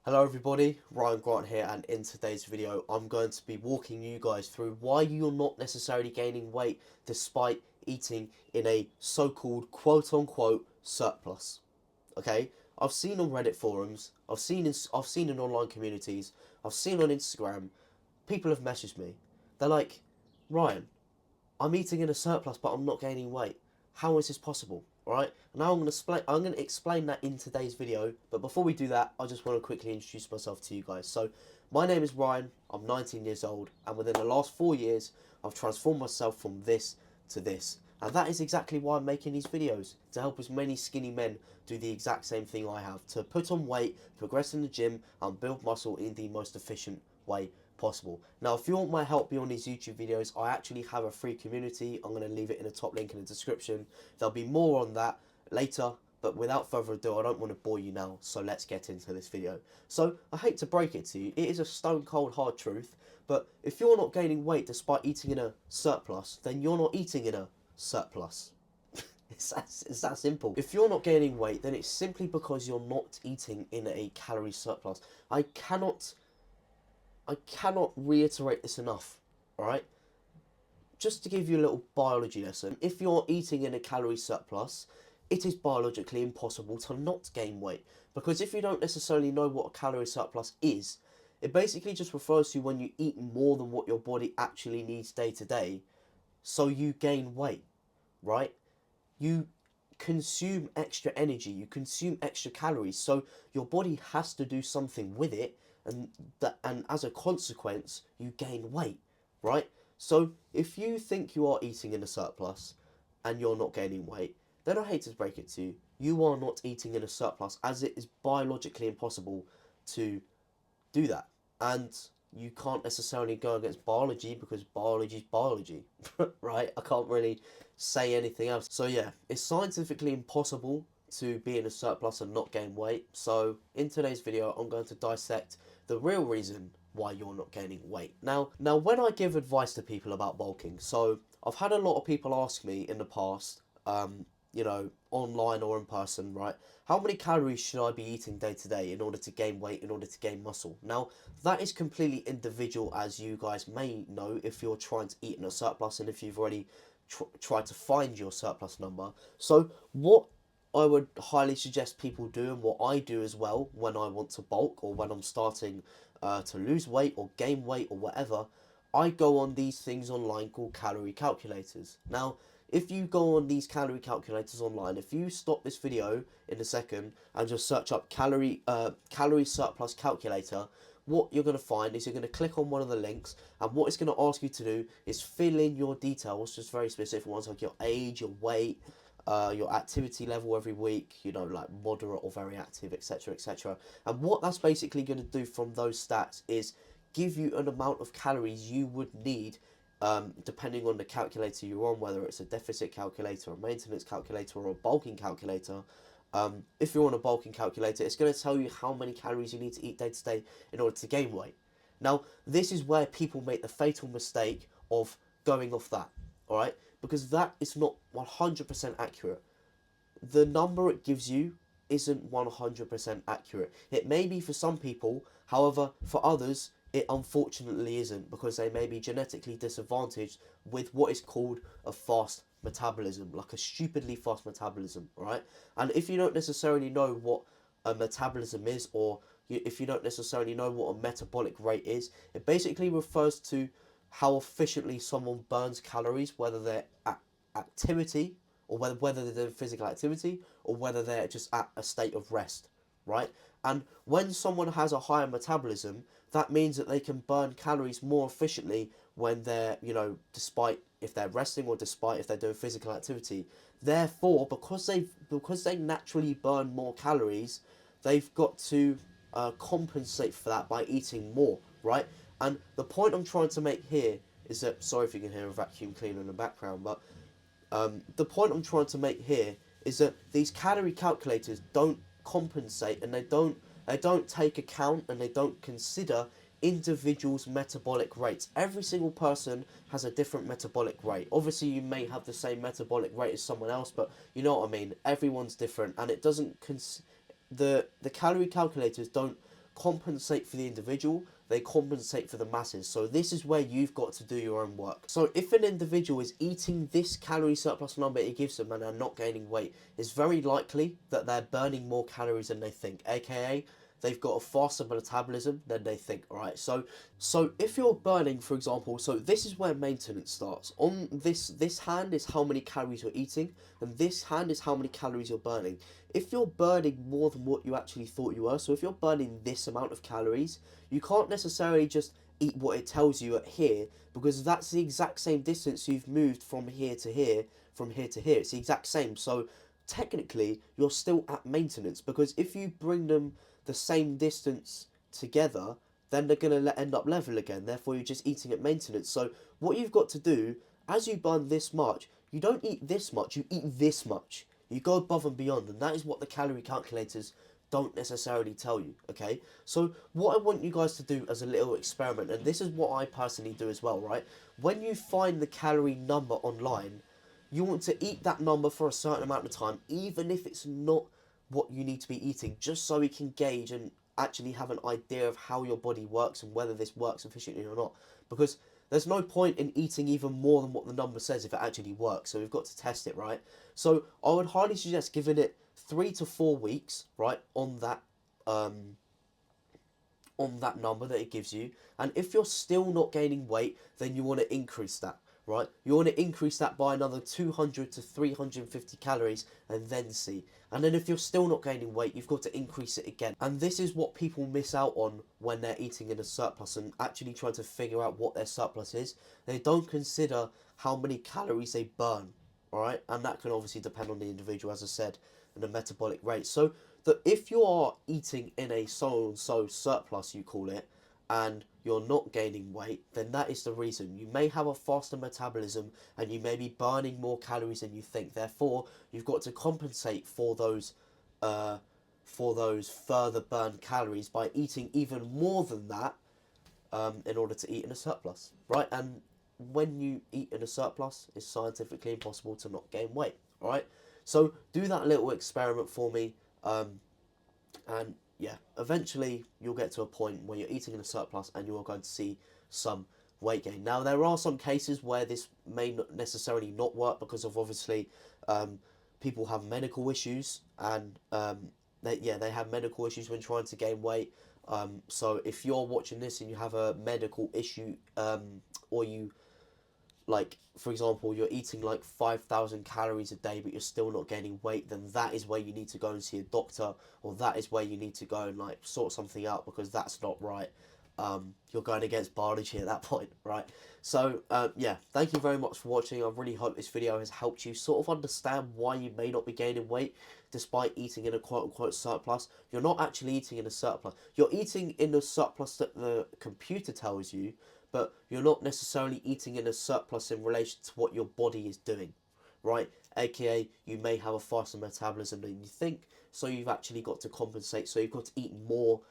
Hello everybody, Ryan Grant here, and in today's video I'm going to be walking you guys through why you're not necessarily gaining weight despite eating in a so-called quote-unquote surplus. Okay, I've seen on Reddit forums, I've seen in online communities, I've seen on Instagram, people have messaged me. They're like, Ryan, I'm eating in a surplus, but I'm not gaining weight. How is this possible? Alright, now I'm gonna explain that in today's video, but before we do that, I just want to quickly introduce myself to you guys. So, my name is Ryan, I'm 19 years old, and within the last 4 years, I've transformed myself from this to this. And that is exactly why I'm making these videos, to help as many skinny men do the exact same thing I have, to put on weight, progress in the gym, and build muscle in the most efficient way possible. Now, if you want my help beyond these YouTube videos, I actually have a free community. I'm going to leave it in the top link in the description. There'll be more on that later, but without further ado, I don't want to bore you now, so let's get into this video. So, I hate to break it to you, it is a stone cold hard truth, but if you're not gaining weight despite eating in a surplus, then you're not eating in a surplus. It's that simple. If you're not gaining weight, then it's simply because you're not eating in a calorie surplus. I cannot reiterate this enough, alright? Just to give you a little biology lesson, if you're eating in a calorie surplus, it is biologically impossible to not gain weight. Because if you don't necessarily know what a calorie surplus is, it basically just refers to when you eat more than what your body actually needs day to day, so you gain weight, right? You consume extra energy, you consume extra calories, so your body has to do something with it, and as a consequence, you gain weight, right? So if you think you are eating in a surplus and you're not gaining weight, then I hate to break it to you, you are not eating in a surplus, as it is biologically impossible to do that. And you can't necessarily go against biology because biology is biology, right? I can't really say anything else. So yeah, it's scientifically impossible to be in a surplus and not gain weight. So in today's video, I'm going to dissect the real reason why you're not gaining weight. Now when I give advice to people about bulking, so I've had a lot of people ask me in the past, you know, online or in person, right? How many calories should I be eating day to day in order to gain weight, in order to gain muscle? Now, that is completely individual, as you guys may know, if you're trying to eat in a surplus and if you've already tried to find your surplus number. So, what I would highly suggest people do, and what I do as well when I want to bulk or when I'm starting to lose weight or gain weight or whatever, I go on these things online called calorie calculators. Now, if you go on these calorie calculators online, if you stop this video in a second and just search up calorie surplus calculator, what you're going to find is you're going to click on one of the links, and what it's going to ask you to do is fill in your details, just very specific ones like your age, your weight, your activity level every week, you know, like moderate or very active, etc., etc. And what that's basically going to do from those stats is give you an amount of calories you would need, depending on the calculator you're on, whether it's a deficit calculator, a maintenance calculator, or a bulking calculator. If you're on a bulking calculator, it's going to tell you how many calories you need to eat day to day in order to gain weight. Now, this is where people make the fatal mistake of going off that, alright? Because that is not 100% accurate. The number it gives you isn't 100% accurate. It may be for some people, however, for others, it unfortunately isn't, because they may be genetically disadvantaged with what is called a fast metabolism, like a stupidly fast metabolism, right? And if you don't necessarily know what a metabolism is, or if you don't necessarily know what a metabolic rate is, it basically refers to how efficiently someone burns calories, whether they're at activity, or whether they're doing physical activity, or whether they're just at a state of rest, right? And when someone has a higher metabolism, that means that they can burn calories more efficiently when they're, you know, despite if they're resting or despite if they're doing physical activity. Therefore, because they naturally burn more calories, they've got to compensate for that by eating more, right? And the point I'm trying to make here is that, sorry if you can hear a vacuum cleaner in the background, but the point I'm trying to make here is that these calorie calculators don't compensate, and they don't take account, and they don't consider individuals' metabolic rates. Every single person has a different metabolic rate. Obviously, you may have the same metabolic rate as someone else, but you know what I mean. Everyone's different, and it doesn't the calorie calculators don't compensate for the individual, they compensate for the masses. So this is where you've got to do your own work. So if an individual is eating this calorie surplus number it gives them and they're not gaining weight, it's very likely that they're burning more calories than they think, aka they've got a faster metabolism than they think, right? So if you're burning, for example, so this is where maintenance starts. On this hand is how many calories you're eating, and this hand is how many calories you're burning. If you're burning more than what you actually thought you were, so if you're burning this amount of calories, you can't necessarily just eat what it tells you at here, because that's the exact same distance you've moved from here to here, from here to here. It's the exact same. So technically, you're still at maintenance, because if you bring them the same distance together, then they're going to end up level again. Therefore, you're just eating at maintenance. So what you've got to do, as you burn this much, you don't eat this much, you eat this much. You go above and beyond, and that is what the calorie calculators don't necessarily tell you, okay? So what I want you guys to do as a little experiment, and this is what I personally do as well, right? When you find the calorie number online, you want to eat that number for a certain amount of time, even if it's not what you need to be eating, just so we can gauge and actually have an idea of how your body works and whether this works efficiently or not. Because there's no point in eating even more than what the number says if it actually works. So we've got to test it, right? So I would highly suggest giving it 3 to 4 weeks, right, on that number that it gives you. And if you're still not gaining weight, then you want to increase that, right? You want to increase that by another 200 to 350 calories and then see. And then if you're still not gaining weight, you've got to increase it again. And this is what people miss out on when they're eating in a surplus and actually trying to figure out what their surplus is. They don't consider how many calories they burn, all right? And that can obviously depend on the individual, as I said, and the metabolic rate. So that if you are eating in a so-and-so surplus, you call it, and you're not gaining weight, then that is the reason. You may have a faster metabolism and you may be burning more calories than you think. Therefore, you've got to compensate for those further burned calories by eating even more than that in order to eat in a surplus, right? And when you eat in a surplus, it's scientifically impossible to not gain weight, all right? So do that little experiment for me, and yeah, eventually you'll get to a point where you're eating in a surplus and you are going to see some weight gain. Now, there are some cases where this may not necessarily not work because of obviously people have medical issues, and they have medical issues when trying to gain weight. So if you're watching this and you have a medical issue, or you, like, for example, you're eating like 5,000 calories a day but you're still not gaining weight, then that is where you need to go and see a doctor, or that is where you need to go and like sort something out, because that's not right. You're going against biology at that point, right? So yeah, thank you very much for watching. I really hope this video has helped you sort of understand why you may not be gaining weight despite eating in a quote-unquote surplus. You're not actually eating in a surplus. You're eating in the surplus that the computer tells you, but you're not necessarily eating in a surplus in relation to what your body is doing, right? AKA, you may have a faster metabolism than you think, so you've actually got to compensate. So you've got to eat more.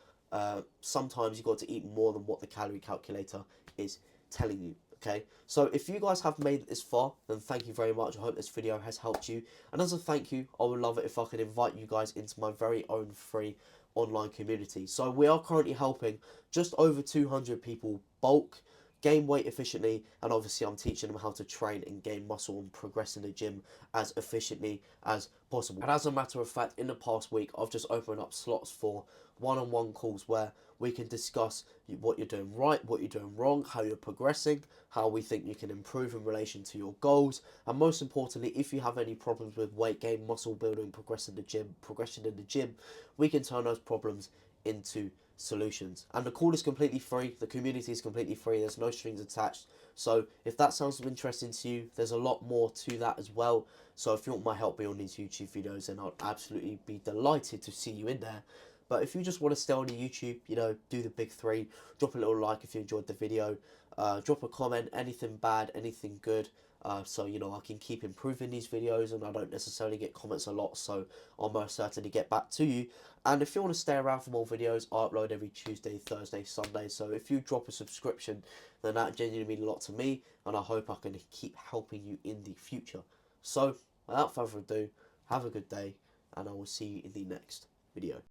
Sometimes you've got to eat more than what the calorie calculator is telling you, okay? So if you guys have made it this far, then thank you very much. I hope this video has helped you. And as a thank you, I would love it if I could invite you guys into my very own free online community. So we are currently helping just over 200 people bulk, gain weight efficiently, and obviously I'm teaching them how to train and gain muscle and progress in the gym as efficiently as possible. And as a matter of fact, in the past week, I've just opened up slots for one-on-one calls where we can discuss what you're doing right, what you're doing wrong, how you're progressing, how we think you can improve in relation to your goals, and most importantly, if you have any problems with weight gain, muscle building, progression in the gym, we can turn those problems into solutions. And the call is completely free, the community is completely free, there's no strings attached. So if that sounds interesting to you, there's a lot more to that as well. So if you want my help beyond these YouTube videos, then I'd absolutely be delighted to see you in there. But if you just want to stay on the YouTube, you know, do the big three, drop a little like if you enjoyed the video, drop a comment, anything bad, anything good, so, you know, I can keep improving these videos, and I don't necessarily get comments a lot, so I'll most certainly get back to you. And if you want to stay around for more videos, I upload every Tuesday, Thursday, Sunday, so if you drop a subscription, then that genuinely means a lot to me, and I hope I can keep helping you in the future. So, without further ado, have a good day, and I will see you in the next video.